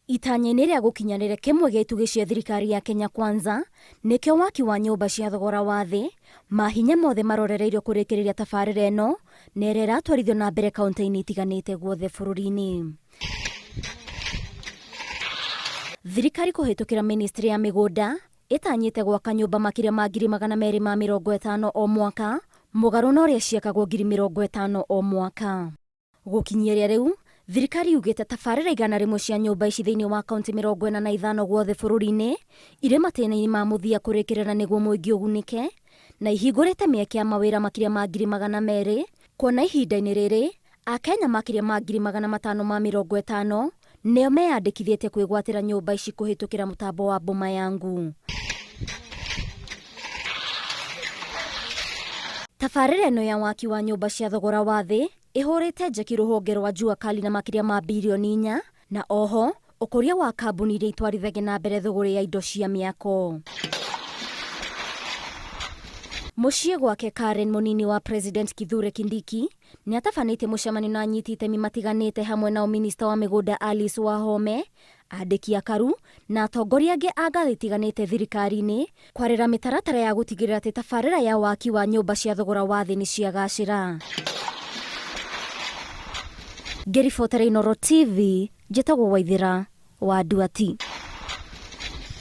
Itanya-inĩ rĩa gũkinyanĩra kĩmwe gĩa itugĩ cia thirikari ya Kenya Kwanza, nĩkĩo waki wa nyũmba cia thogora wa thĩ, mahinya mothe marorereirio kũrĩkĩrĩria tabarĩra ĩno na ĩrĩa ĩratwarithio na mbere kaunti-inĩ itiganĩte guothe bũrũri-inĩ. Thirikari kũhĩtũkĩra ministry ya mĩgũnda ĩtanyĩte gwaka nyũmba makĩria ma 250,000 o mwaka, mũgarũ na ũrĩa ciakagwo 50,000 o mwaka. Gũkinyĩria rĩu, thirikari yugĩte tabarĩra 100 cia nyũmba ici thĩinĩ wa kaunti 45 guothe bũrũri-inĩ irĩ matĩna-inĩ ma mũthia kũrĩkĩrĩra nĩguo mũingĩ ũgunĩke, na ihingũrĩte mĩeke ya mawĩra makĩria ma 200,000, kuona ihinda-inĩ rĩrĩ Akenya makĩria ma 550,000 nĩo meyandĩkithĩtie kwĩgwatĩra nyũmba ici kũhĩtũkĩra mũtambo wa Boma Yangu. Tabarĩra ĩno ya waki wa nyũmba cia thogora wa thĩ ĩhũrĩte njeki rũhonge rwa Jua Kali na makĩria ma bilioni 4, na oho ũkũria wa kambuni iria itwarithagia na mbere thũgũrĩ ya indo cia mĩako. Mũciĩ gwake Karen, mũnini wa President Kithure Kindiki, nĩ atabanĩte mũcemanio na anyiti itemi matiganĩte hamwe na minista wa mĩgũnda Alice Wahome, andĩki a karu na atongoria angĩ a ngathĩ itiganĩte thirikari-inĩ kwarĩra mĩtaratara ya gũtigĩrĩra atĩ tabarĩra ya waki wa nyũmba cia thogora wa thĩ nĩ ciagacĩra. Ngĩribotera Inooro TV, njĩtagwo Waithĩra wa Nduati.